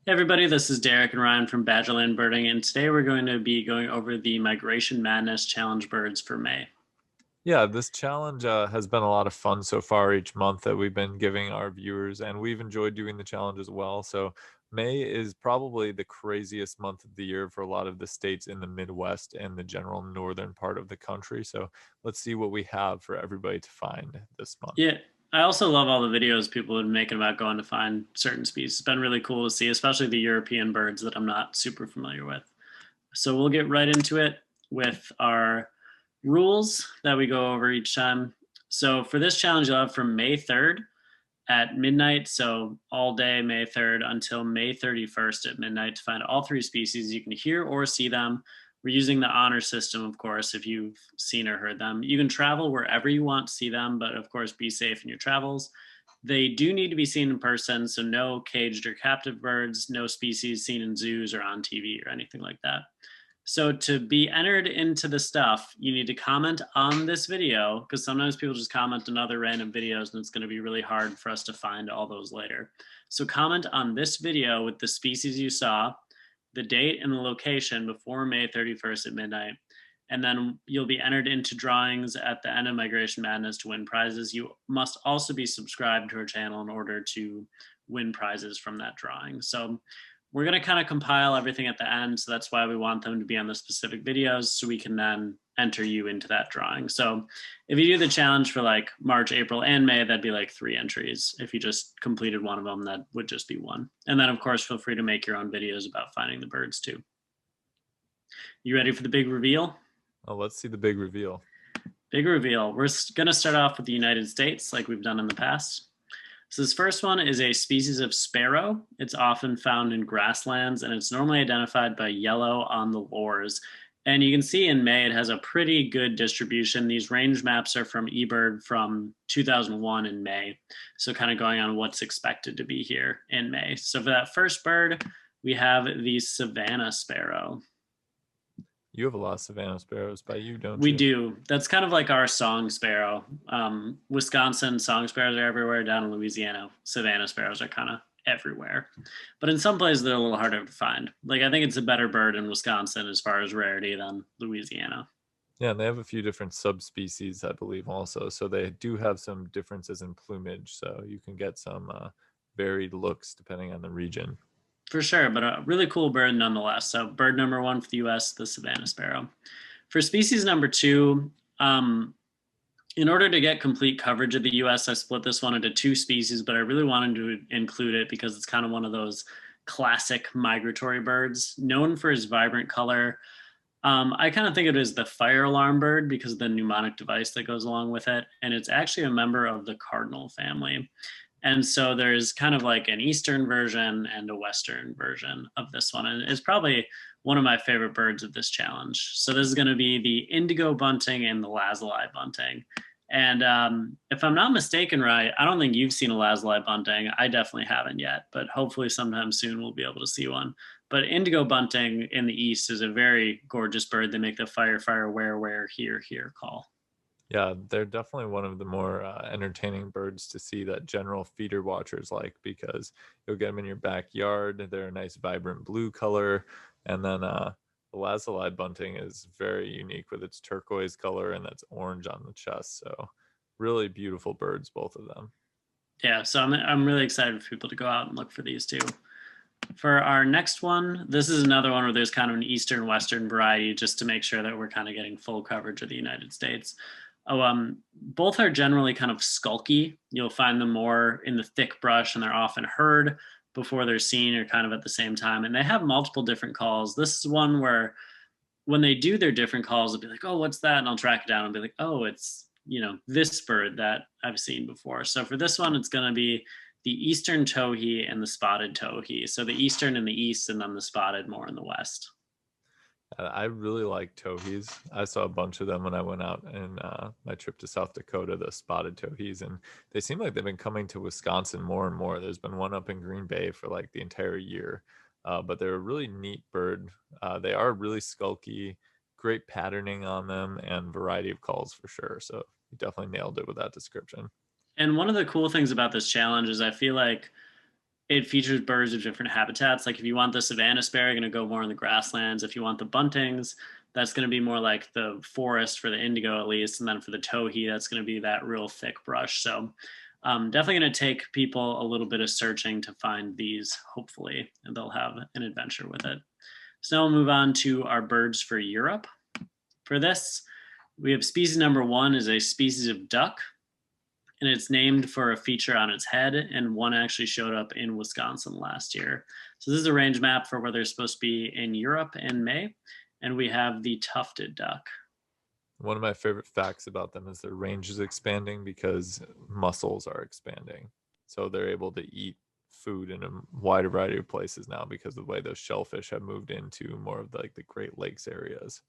Hey everybody, this is Derek and Ryan from Badgerland Birding, and today we're going to be going over the Migration Madness Challenge birds for May. Yeah, this challenge has been a lot of fun so far each month that we've been giving our viewers, and we've enjoyed doing the challenge as well. So, May is probably the craziest month of the year for a lot of the states in the Midwest and the general northern part of the country. So, let's see what we have for everybody to find this month. Yeah, I also love all the videos people have been making about going to find certain species. It's been really cool to see, especially the European birds that I'm not super familiar with. So we'll get right into it with our rules that we go over each time. So for this challenge, you'll have from May 3rd at midnight, so all day May 3rd until May 31st at midnight to find all three species. You can hear or see them. We're using the honor system, of course, if you've seen or heard them. You can travel wherever you want to see them, but of course, be safe in your travels. They do need to be seen in person, so no caged or captive birds, no species seen in zoos or on TV or anything like that. So to be entered into the stuff, you need to comment on this video, because sometimes people just comment on other random videos and it's going to be really hard for us to find all those later. So comment on this video with the species you saw, the date and the location before May 31st at midnight, and then you'll be entered into drawings at the end of Migration Madness to win prizes. You must also be subscribed to our channel in order to win prizes from that drawing. So we're going to kind of compile everything at the end. So that's why we want them to be on the specific videos so we can then enter you into that drawing. So if you do the challenge for like March, April, and May, that'd be like 3 entries. If you just completed one of them, that would just be 1. And then of course, feel free to make your own videos about finding the birds too. You ready for the big reveal? Oh, let's see the big reveal. Big reveal. We're going to start off with the United States like we've done in the past. So this first one is a species of sparrow. It's often found in grasslands, and it's normally identified by yellow on the lures. And you can see in May, it has a pretty good distribution. These range maps are from eBird from 2001 in May. So kind of going on what's expected to be here in May. So for that first bird, we have the Savannah sparrow. You have a lot of Savannah sparrows by you, don't We you? do. That's kind of like our song sparrow. Wisconsin song sparrows are everywhere. Down in Louisiana, Savannah sparrows are kind of everywhere. But in some places, they're a little harder to find. Like, I think it's a better bird in Wisconsin as far as rarity than Louisiana. Yeah, and they have a few different subspecies, I believe, also. So they do have some differences in plumage. So you can get some varied looks depending on the region. For sure, but a really cool bird nonetheless. So, bird number 1 for the US, the Savannah sparrow. For species number 2, in order to get complete coverage of the US, I split this one into 2 species, but I really wanted to include it because it's kind of one of those classic migratory birds, known for his vibrant color. I kind of think of it as the fire alarm bird because of the mnemonic device that goes along with it. And it's actually a member of the cardinal family. And so there's kind of like an Eastern version and a Western version of this one. And it's probably one of my favorite birds of this challenge. So this is going to be the indigo bunting and the lazuli bunting. And if I'm not mistaken, right, I don't think you've seen a lazuli bunting. I definitely haven't yet, but hopefully sometime soon we'll be able to see one. But indigo bunting in the East is a very gorgeous bird. They make the fire, fire, where, here, here call. Yeah, they're definitely one of the more entertaining birds to see that general feeder watchers like because you'll get them in your backyard. They're a nice vibrant blue color. And then the Lazuli bunting is very unique with its turquoise color and that's orange on the chest. So really beautiful birds, both of them. Yeah, so I'm really excited for people to go out and look for these too. For our next one, this is another one where there's kind of an Eastern Western variety just to make sure that we're kind of getting full coverage of the United States. Both are generally kind of skulky. You'll find them more in the thick brush and they're often heard before they're seen or kind of at the same time. And they have multiple different calls. This is one where when they do their different calls, they'll be like, oh, what's that? And I'll track it down and be like, oh, it's, this bird that I've seen before. So for this one, it's going to be the Eastern Towhee and the spotted Towhee. So the Eastern in the East and then the spotted more in the West. I really like towhees. I saw a bunch of them when I went out in my trip to South Dakota, the spotted towhees, and they seem like they've been coming to Wisconsin more and more. There's been one up in Green Bay for like the entire year, but they're a really neat bird. They are really skulky, great patterning on them, and variety of calls for sure. So you definitely nailed it with that description. And one of the cool things about this challenge is I feel like it features birds of different habitats. Like if you want the Savannah sparrow, you're going to go more in the grasslands. If you want the buntings, that's going to be more like the forest for the indigo at least. And then for the towhee, that's going to be that real thick brush. So definitely going to take people a little bit of searching to find these, hopefully, and they'll have an adventure with it. So now we'll move on to our birds for Europe. For this, we have species number 1 is a species of duck, and it's named for a feature on its head, and one actually showed up in Wisconsin last year. So this is a range map for where they're supposed to be in Europe in May, and we have the tufted duck. One of my favorite facts about them is their range is expanding because mussels are expanding. So they're able to eat food in a wide variety of places now because of the way those shellfish have moved into more of the Great Lakes areas.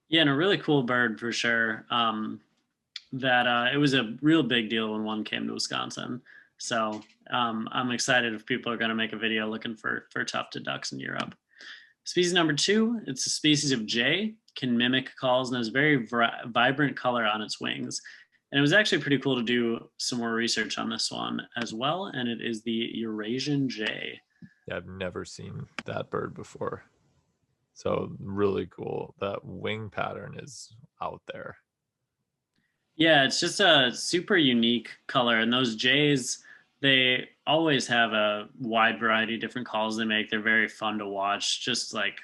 Yeah, and a really cool bird for sure. It was a real big deal when one came to Wisconsin. So I'm excited if people are going to make a video looking for tufted ducks in Europe. Species number 2, it's a species of jay, can mimic calls, and has very vibrant color on its wings. And it was actually pretty cool to do some more research on this one as well, and it is the Eurasian jay. Yeah, I've never seen that bird before. So really cool. That wing pattern is out there. Yeah, it's just a super unique color, and those jays, they always have a wide variety of different calls they make. They're very fun to watch, just like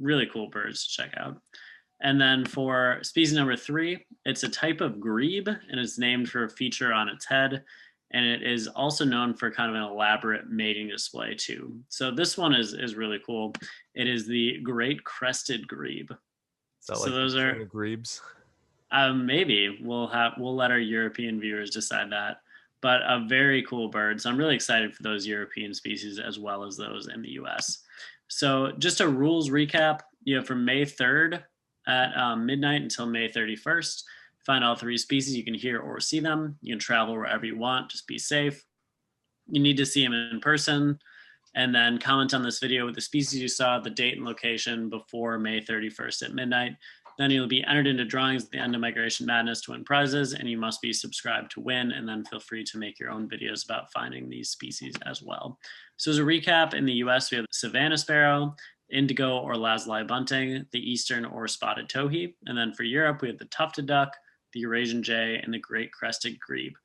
really cool birds to check out. And then for species number 3, it's a type of grebe, and it's named for a feature on its head. And it is also known for kind of an elaborate mating display too. So this one is really cool. It is the great crested grebe. Is that So like those the are king of grebes? maybe we'll let our European viewers decide that. But a very cool bird. So I'm really excited for those European species as well as those in the U.S. So just a rules recap. You have from May 3rd at midnight until May 31st. Find all 3 species. You can hear or see them. You can travel wherever you want. Just be safe. You need to see them in person. And then comment on this video with the species you saw, the date and location before May 31st at midnight. Then you'll be entered into drawings at the end of Migration Madness to win prizes, and you must be subscribed to win, and then feel free to make your own videos about finding these species as well. So as a recap, in the US, we have the Savannah sparrow, indigo or Lazuli bunting, the eastern or spotted towhee, and then for Europe, we have the tufted duck, the Eurasian jay, and the great crested grebe.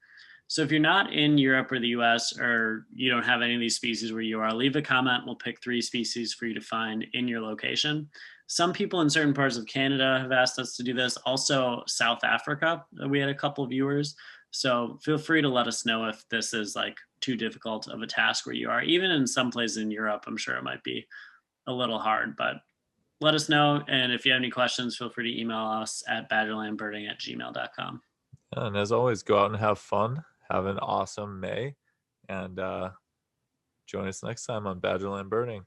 So if you're not in Europe or the US, or you don't have any of these species where you are, leave a comment. We'll pick 3 species for you to find in your location. Some people in certain parts of Canada have asked us to do this. Also, South Africa, we had a couple of viewers. So feel free to let us know if this is like too difficult of a task where you are. Even in some places in Europe, I'm sure it might be a little hard, but let us know. And if you have any questions, feel free to email us at badgerlandbirding@gmail.com. And as always, go out and have fun. Have an awesome May. And join us next time on Badgerland Birding.